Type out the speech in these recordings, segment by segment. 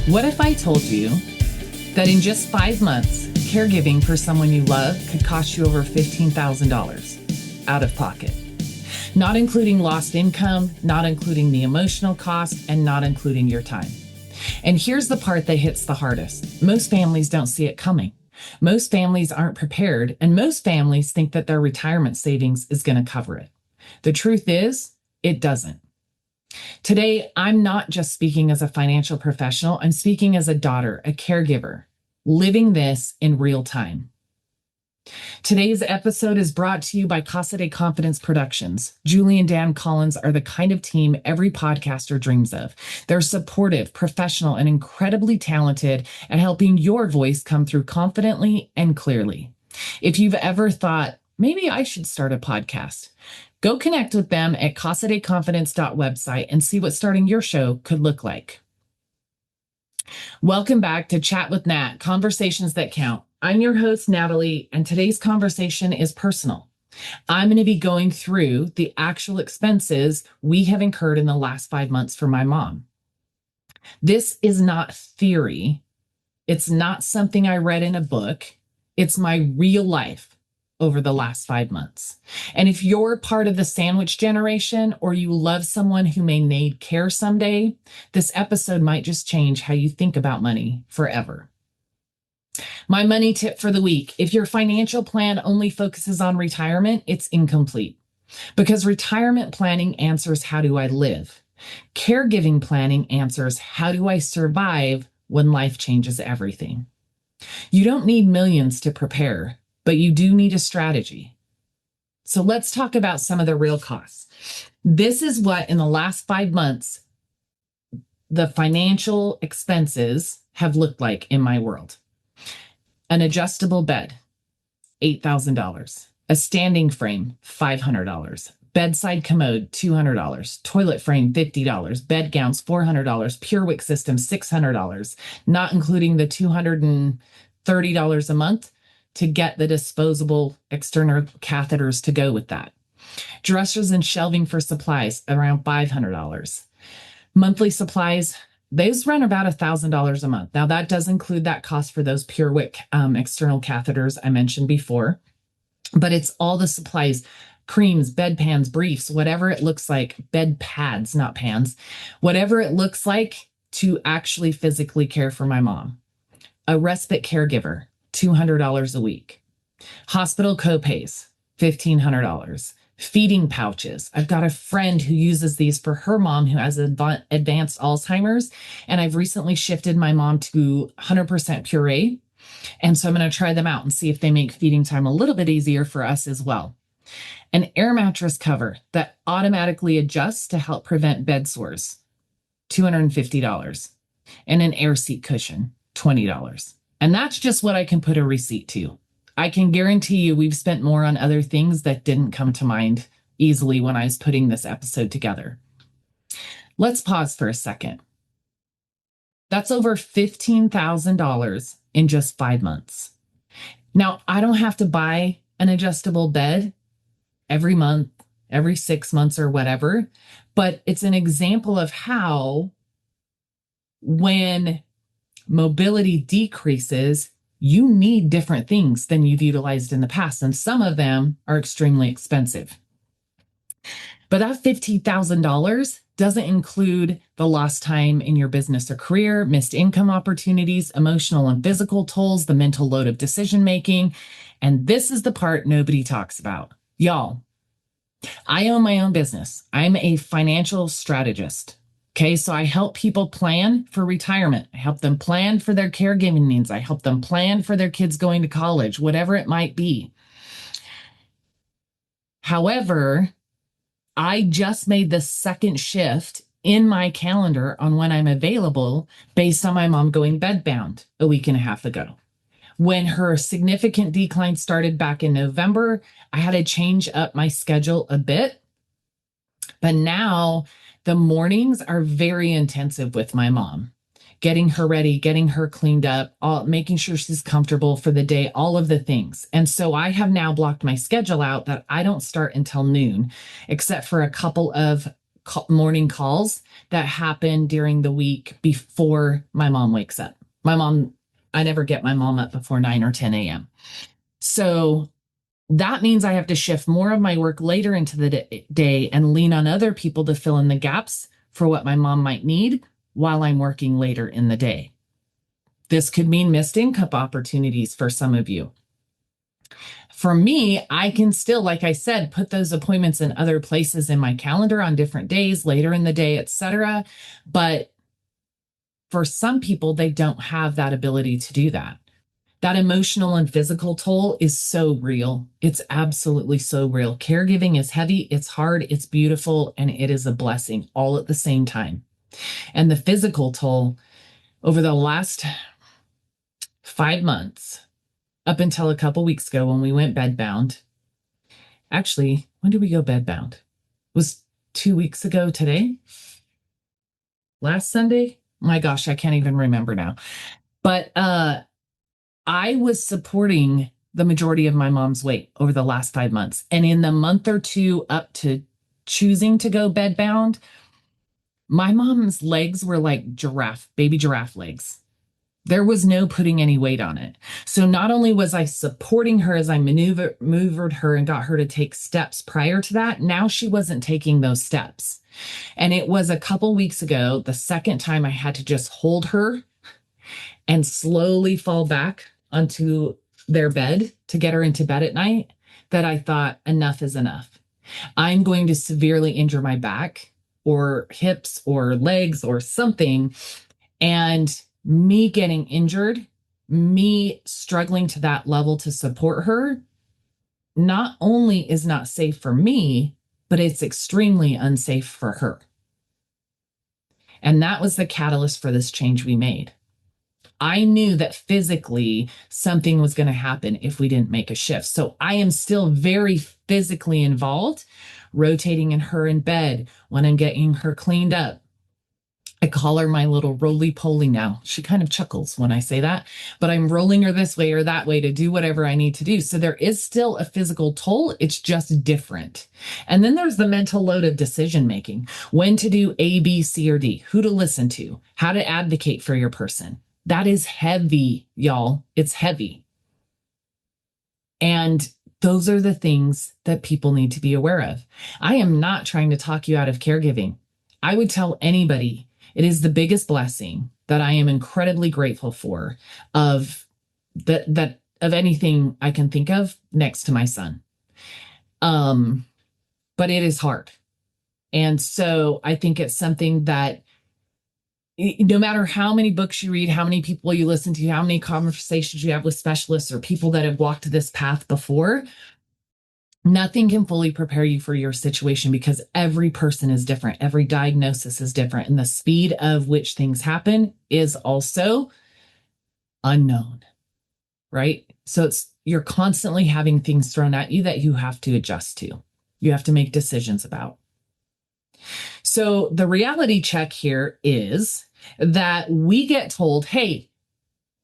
What if I told you that in just 5 months, caregiving for someone you love could cost you over $15,000 out of pocket? Not including lost income, not including the emotional cost, and not including your time. And here's the part that hits the hardest. Most families don't see it coming. Most families aren't prepared, and most families think that their retirement savings is going to cover it. The truth is, it doesn't. Today, I'm not just speaking as a financial professional, I'm speaking as a daughter, a caregiver, living this in real time. Today's episode is brought to you by Casa de Confidence Productions. Julie and Dan Collins are the kind of team every podcaster dreams of. They're supportive, professional, and incredibly talented at helping your voice come through confidently and clearly. If you've ever thought, maybe I should start a podcast, go connect with them at casadeconfidence.website and see what starting your show could look like. Welcome back to Chat with Nat, Conversations That Count. I'm your host, Natalie, and today's conversation is personal. I'm going to be going through the actual expenses we have incurred in the last 5 months for my mom. This is not theory. It's not something I read in a book. It's my real life over the last 5 months. And if you're part of the sandwich generation or you love someone who may need care someday, this episode might just change how you think about money forever. My money tip for the week: if your financial plan only focuses on retirement, it's incomplete. Because retirement planning answers, how do I live? Caregiving planning answers, how do I survive when life changes everything? You don't need millions to prepare, but you do need a strategy. So let's talk about some of the real costs. This is what in the last 5 months, the financial expenses have looked like in my world. An adjustable bed, $8,000. A standing frame, $500. Bedside commode, $200. Toilet frame, $50. Bed gowns, $400. PureWick system, $600. Not including the $230 a month to get the disposable external catheters to go with that. Dressers and shelving for supplies, around $500. Monthly supplies, those run about $1,000 a month. Now that does include that cost for those PureWick external catheters I mentioned before, but it's all the supplies, creams, bedpans, briefs, whatever it looks like, bed pads, not pans, whatever it looks like to actually physically care for my mom. A respite caregiver, $200 a week. Hospital copays, $1,500. Feeding pouches. I've got a friend who uses these for her mom who has advanced Alzheimer's, and I've recently shifted my mom to 100% puree, and so I'm going to try them out and see if they make feeding time a little bit easier for us as well. An air mattress cover that automatically adjusts to help prevent bed sores, $250. And an air seat cushion, $20. And that's just what I can put a receipt to. I can guarantee you we've spent more on other things that didn't come to mind easily when I was putting this episode together. Let's pause for a second. That's over $15,000 in just 5 months. Now, I don't have to buy an adjustable bed every month, every 6 months or whatever, but it's an example of how when mobility decreases, you need different things than you've utilized in the past, and some of them are extremely expensive. But that $15,000 doesn't include the lost time in your business or career, missed income opportunities, emotional and physical tolls, the mental load of decision making, and this is the part nobody talks about. Y'all, I own my own business. I'm a financial strategist. Okay, so I help people plan for retirement. I help them plan for their caregiving needs. I help them plan for their kids going to college, whatever it might be. However, I just made the second shift in my calendar on when I'm available based on my mom going bedbound a week and a half ago. When her significant decline started back in November, I had to change up my schedule a bit. But now the mornings are very intensive with my mom, getting her ready, getting her cleaned up, making sure she's comfortable for the day, all of the things. And so I have now blocked my schedule out that I don't start until noon, except for a couple of morning calls that happen during the week before my mom wakes up. I never get my mom up before 9 or 10 a.m. So that means I have to shift more of my work later into the day and lean on other people to fill in the gaps for what my mom might need while I'm working later in the day. This could mean missed income opportunities for some of you. For me, I can still, like I said, put those appointments in other places in my calendar on different days, later in the day, etc. But for some people, they don't have that ability to do that. That emotional and physical toll is so real. It's absolutely so real. Caregiving is heavy, it's hard, it's beautiful, and it is a blessing all at the same time. And the physical toll over the last 5 months, up until a couple weeks ago when we went bedbound. Actually, when did we go bedbound? It was 2 weeks ago today? Last Sunday? My gosh, I can't even remember now. But I was supporting the majority of my mom's weight over the last 5 months. And in the month or two up to choosing to go bedbound, my mom's legs were like baby giraffe legs. There was no putting any weight on it. So not only was I supporting her as I maneuvered her and got her to take steps prior to that, now she wasn't taking those steps. And it was a couple weeks ago, the second time I had to just hold her and slowly fall back onto their bed to get her into bed at night, that I thought enough is enough. I'm going to severely injure my back or hips or legs or something. And me getting injured, me struggling to that level to support her, not only is not safe for me, but it's extremely unsafe for her. And that was the catalyst for this change we made. I knew that physically something was going to happen if we didn't make a shift. So I am still very physically involved, rotating her in bed when I'm getting her cleaned up. I call her my little roly-poly now. She kind of chuckles when I say that, but I'm rolling her this way or that way to do whatever I need to do. So there is still a physical toll. It's just different. And then there's the mental load of decision making, when to do A, B, C, or D, who to listen to, how to advocate for your person. That is heavy, y'all. It's heavy. And those are the things that people need to be aware of. I am not trying to talk you out of caregiving. I would tell anybody it is the biggest blessing that I am incredibly grateful for of anything I can think of next to my son. But it is hard. And so I think it's something that no matter how many books you read, how many people you listen to, how many conversations you have with specialists or people that have walked this path before, nothing can fully prepare you for your situation because every person is different. Every diagnosis is different. And the speed of which things happen is also unknown, right? So you're constantly having things thrown at you that you have to adjust to. You have to make decisions about. So the reality check here is that we get told, hey,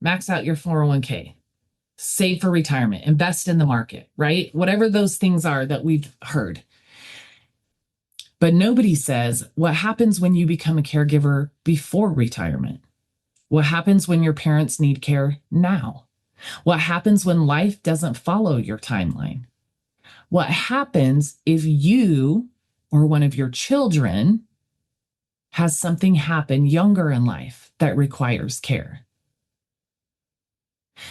max out your 401k. Save for retirement, invest in the market, right? Whatever those things are that we've heard. But nobody says what happens when you become a caregiver before retirement. What happens when your parents need care now? What happens when life doesn't follow your timeline? What happens if you or one of your children has something happen younger in life that requires care?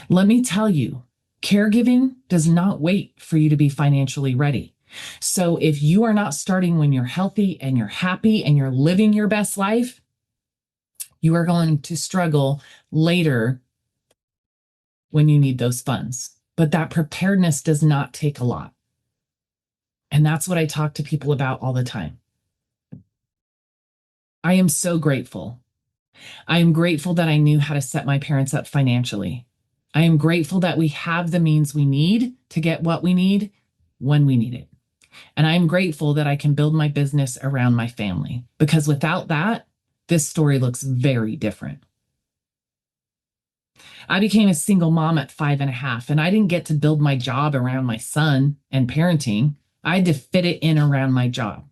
Let me tell you, caregiving does not wait for you to be financially ready. So if you are not starting when you're healthy and you're happy and you're living your best life, you are going to struggle later when you need those funds. But that preparedness does not take a lot. And that's what I talk to people about all the time. I am so grateful. I am grateful that I knew how to set my parents up financially. I am grateful that we have the means we need to get what we need when we need it. And I'm grateful that I can build my business around my family, because without that, this story looks very different. I became a single mom at 5.5, and I didn't get to build my job around my son and parenting. I had to fit it in around my job.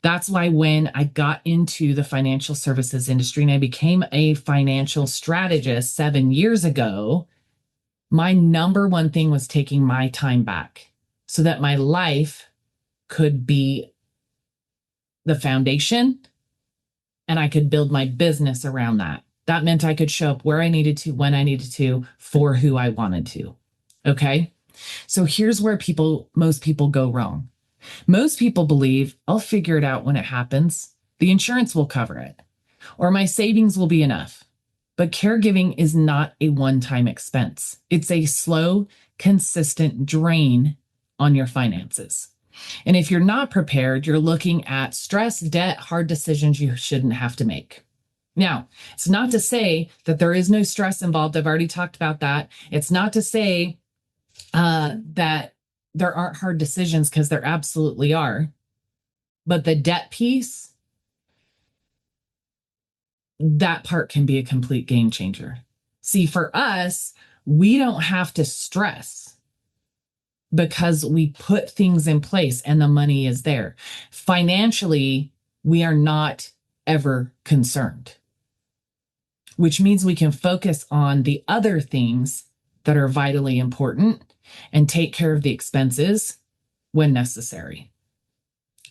That's why when I got into the financial services industry and I became a financial strategist 7 years ago, my number one thing was taking my time back so that my life could be the foundation and I could build my business around that. That meant I could show up where I needed to, when I needed to, for who I wanted to. Okay. So here's where most people go wrong. Most people believe I'll figure it out when it happens. The insurance will cover it, or my savings will be enough. But caregiving is not a one-time expense. It's a slow, consistent drain on your finances. And if you're not prepared, you're looking at stress, debt, hard decisions you shouldn't have to make. Now, it's not to say that there is no stress involved. I've already talked about that. It's not to say that there aren't hard decisions, because there absolutely are. But the debt piece, that part can be a complete game changer. See, for us, we don't have to stress because we put things in place and the money is there. Financially, we are not ever concerned, which means we can focus on the other things that are vitally important and take care of the expenses when necessary.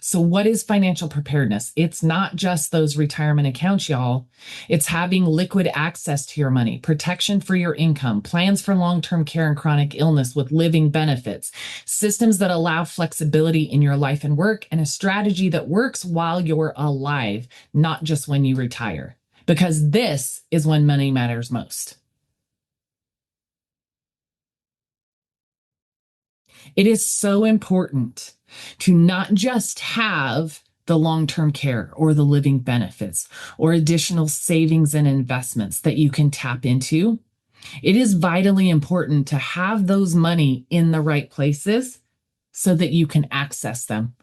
So what is financial preparedness? It's not just those retirement accounts, y'all. It's having liquid access to your money, protection for your income, plans for long-term care and chronic illness with living benefits, systems that allow flexibility in your life and work, and a strategy that works while you're alive, not just when you retire. Because this is when money matters most. It is so important to not just have the long-term care or the living benefits or additional savings and investments that you can tap into. It is vitally important to have those money in the right places so that you can access them.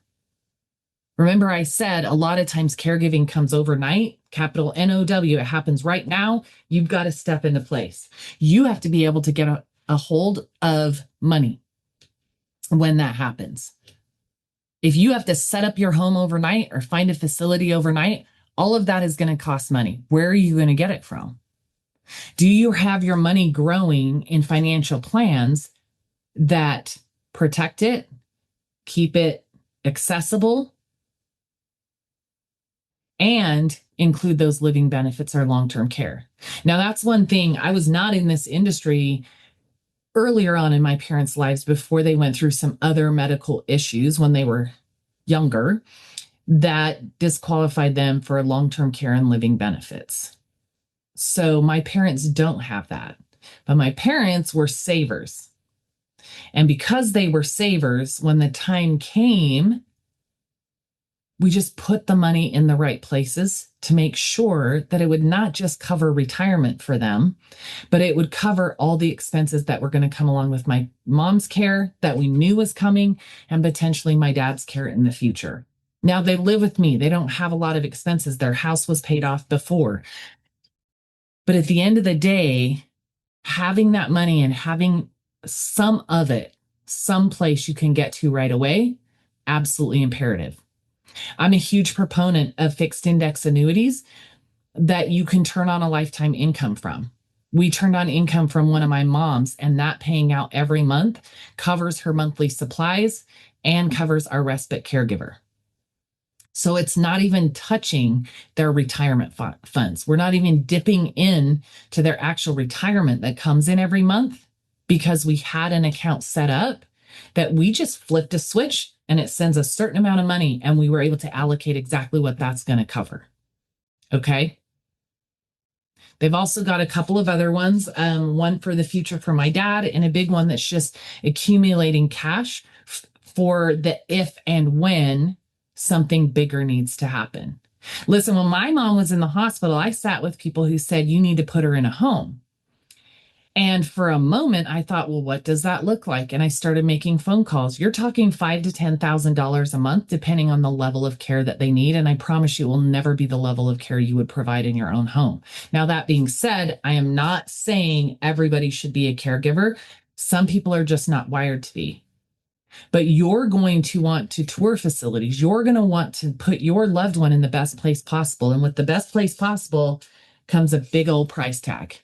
Remember, I said a lot of times caregiving comes overnight, capital NOW. It happens right now. You've got to step into place. You have to be able to get a hold of money when that happens. If you have to set up your home overnight or find a facility overnight, all of that is going to cost money. Where are you going to get it from? Do you have your money growing in financial plans that protect it, keep it accessible, and include those living benefits or long-term care? Now, that's one thing. I was not in this industry earlier on in my parents' lives before they went through some other medical issues when they were younger that disqualified them for long-term care and living benefits. So my parents don't have that, but my parents were savers. And because they were savers, when the time came, we just put the money in the right places to make sure that it would not just cover retirement for them, but it would cover all the expenses that were going to come along with my mom's care that we knew was coming, and potentially my dad's care in the future. Now they live with me. They don't have a lot of expenses. Their house was paid off before. But at the end of the day, having that money and having some of it someplace you can get to right away, absolutely imperative. I'm a huge proponent of fixed index annuities that you can turn on a lifetime income from. We turned on income from one of my moms, and that paying out every month covers her monthly supplies and covers our respite caregiver. So it's not even touching their retirement funds. We're not even dipping in to their actual retirement that comes in every month, because we had an account set up that we just flipped a switch and it sends a certain amount of money, and we were able to allocate exactly what that's going to cover. Okay. They've also got a couple of other ones, one for the future for my dad, and a big one that's just accumulating cash for the if and when something bigger needs to happen. Listen, when my mom was in the hospital, I sat with people who said, you need to put her in a home. And for a moment, I thought, well, what does that look like? And I started making phone calls. You're talking $5,000 to $10,000 a month, depending on the level of care that they need. And I promise you, it will never be the level of care you would provide in your own home. Now, that being said, I am not saying everybody should be a caregiver. Some people are just not wired to be. but you're going to want to tour facilities. You're going to want to put your loved one in the best place possible. And with the best place possible comes a big old price tag.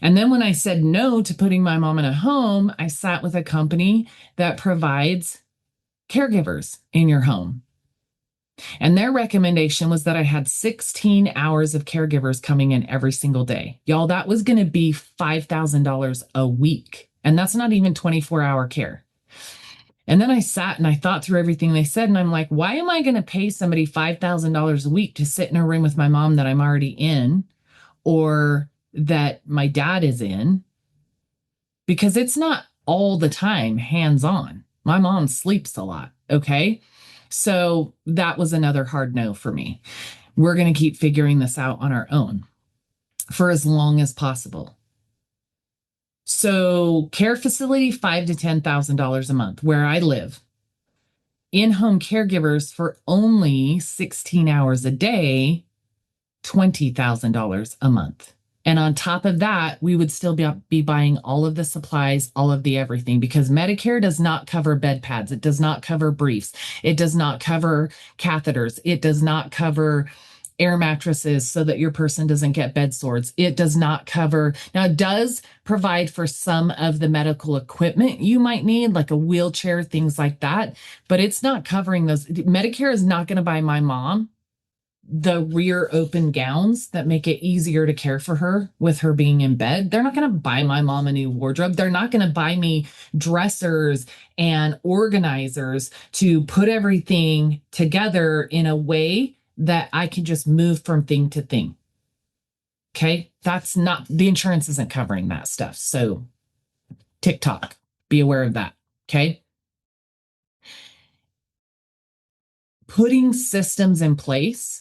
And then when I said no to putting my mom in a home, I sat with a company that provides caregivers in your home. And their recommendation was that I had 16 hours of caregivers coming in every single day. Y'all, that was going to be $5,000 a week. And that's not even 24-hour care. And then I sat and I thought through everything they said. And I'm like, why am I going to pay somebody $5,000 a week to sit in a room with my mom that I'm already in or that my dad is in? Because it's not all the time hands-on. My mom sleeps a lot. Okay. So that was another hard no for me. We're going to keep figuring this out on our own for as long as possible. So care facility, $5,000 to $10,000 a month where I live. In-home caregivers for only 16 hours a day, $20,000 a month. And on top of that, we would still be buying all of the supplies, all of the everything, because Medicare does not cover bed pads. It does not cover briefs. It does not cover catheters. It does not cover air mattresses so that your person doesn't get bed sores. It does not cover. Now, it does provide for some of the medical equipment you might need, like a wheelchair, things like that, but it's not covering those. Medicare is not going to buy my mom the rear open gowns that make it easier to care for her with her being in bed. They're not going to buy my mom a new wardrobe. They're not going to buy me dressers and organizers to put everything together in a way that I can just move from thing to thing. Okay. That's not, the insurance isn't covering that stuff. So TikTok, be aware of that. Okay. Putting systems in place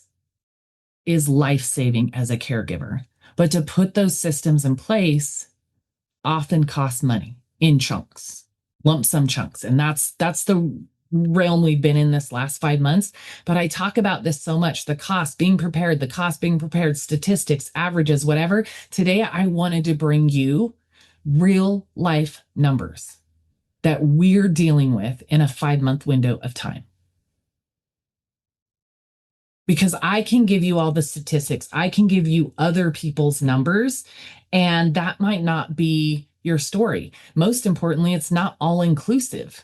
is life-saving as a caregiver. But to put those systems in place often costs money in chunks, lump sum chunks. And that's the realm we've been in this last 5 months. But I talk about this so much, the cost being prepared, statistics, averages, whatever. Today, I wanted to bring you real life numbers that we're dealing with in a 5-month window of time. Because I can give you all the statistics. I can give you other people's numbers, and that might not be your story. Most importantly, it's not all inclusive.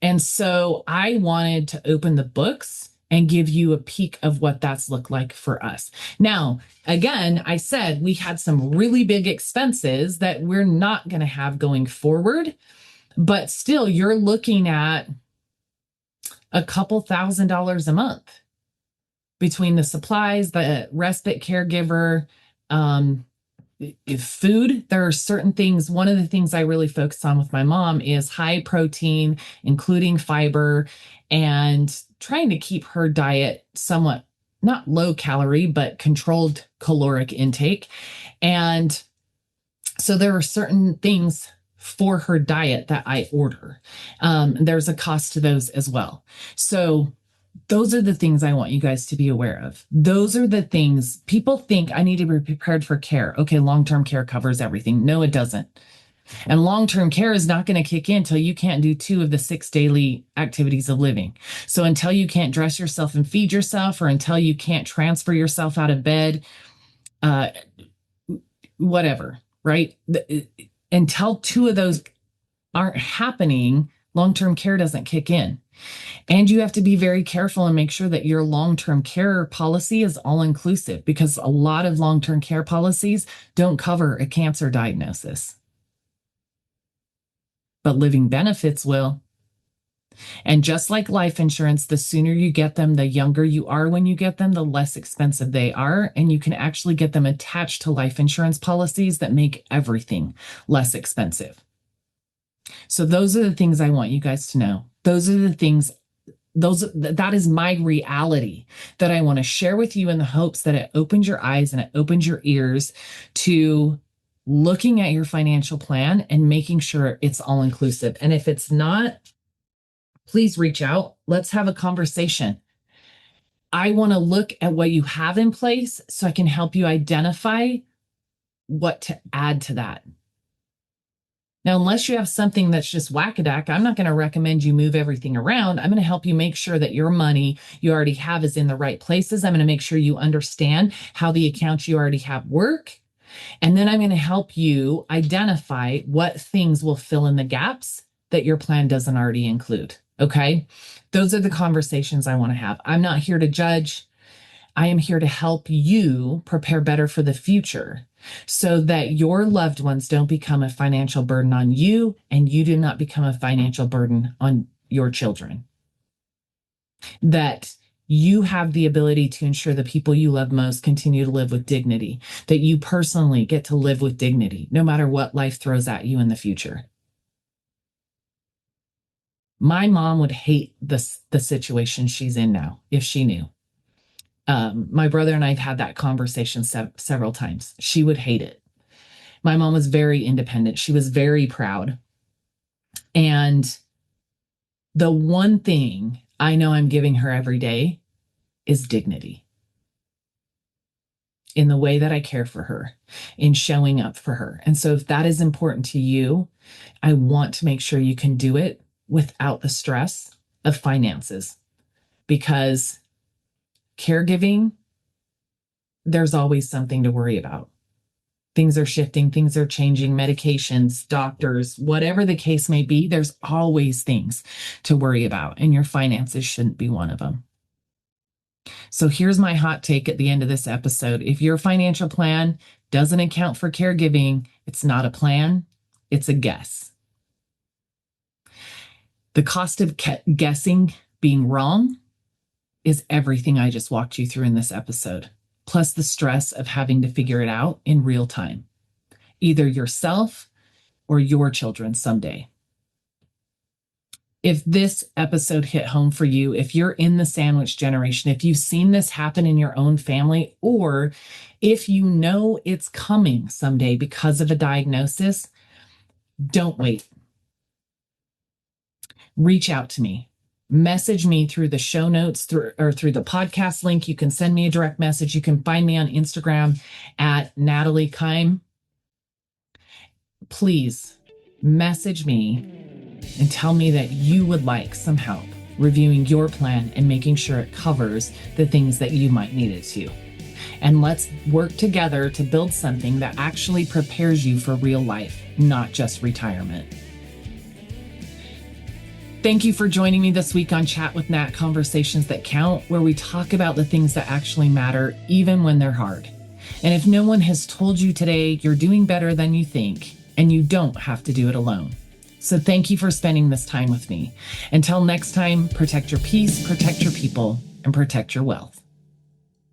And so I wanted to open the books and give you a peek of what that's looked like for us. Now, again, I said we had some really big expenses that we're not going to have going forward, but still you're looking at a couple $1,000s a month between the supplies, the respite caregiver, food. There are certain things. One of the things I really focus on with my mom is high protein, including fiber, and trying to keep her diet somewhat not low calorie, but controlled caloric intake. And so there are certain things for her diet that I order. There's a cost to those as well. So those are the things I want you guys to be aware of. Those are the things people think I need to be prepared for care. Okay, long-term care covers everything. No, it doesn't. And long-term care is not going to kick in until you can't do 2 of the 6 daily activities of living. So until you can't dress yourself and feed yourself, or until you can't transfer yourself out of bed, whatever, right? Until 2 of those aren't happening, long-term care doesn't kick in. And you have to be very careful and make sure that your long-term care policy is all-inclusive, because a lot of long-term care policies don't cover a cancer diagnosis. But living benefits will. And just like life insurance, the sooner you get them, the younger you are when you get them, the less expensive they are. And you can actually get them attached to life insurance policies that make everything less expensive. So those are the things I want you guys to know. Those are the things, that is my reality that I want to share with you, in the hopes that it opens your eyes and it opens your ears to looking at your financial plan and making sure it's all inclusive. And if it's not, please reach out. Let's have a conversation. I want to look at what you have in place so I can help you identify what to add to that. Now, unless you have something that's just whack-a-dack, I'm not going to recommend you move everything around. I'm going to help you make sure that your money you already have is in the right places. I'm going to make sure you understand how the accounts you already have work. And then I'm going to help you identify what things will fill in the gaps that your plan doesn't already include. Okay. Those are the conversations I want to have. I'm not here to judge. I am here to help you prepare better for the future so that your loved ones don't become a financial burden on you and you do not become a financial burden on your children. That you have the ability to ensure the people you love most continue to live with dignity, that you personally get to live with dignity, no matter what life throws at you in the future. My mom would hate the situation she's in now if she knew. My brother and I have had that conversation several times. She would hate it. My mom was very independent. She was very proud. And the one thing I know I'm giving her every day is dignity in the way that I care for her, in showing up for her. And so if that is important to you, I want to make sure you can do it without the stress of finances, because caregiving, there's always something to worry about. Things are shifting, things are changing, medications, doctors, whatever the case may be, there's always things to worry about, and your finances shouldn't be one of them. So here's my hot take at the end of this episode. If your financial plan doesn't account for caregiving, it's not a plan, it's a guess. The cost of guessing being wrong is everything I just walked you through in this episode, plus the stress of having to figure it out in real time, either yourself or your children someday. If this episode hit home for you, if you're in the sandwich generation, if you've seen this happen in your own family, or if you know it's coming someday because of a diagnosis, don't wait. Reach out to me. Message me through the show notes through the podcast link. You can send me a direct message. You can find me on Instagram at Natalie Keim. Please message me and tell me that you would like some help reviewing your plan and making sure it covers the things that you might need it to. And let's work together to build something that actually prepares you for real life, not just retirement. Thank you for joining me this week on Chat with Nat, Conversations That Count, where we talk about the things that actually matter, even when they're hard. And if no one has told you today, you're doing better than you think, and you don't have to do it alone. So thank you for spending this time with me. Until next time, protect your peace, protect your people, and protect your wealth.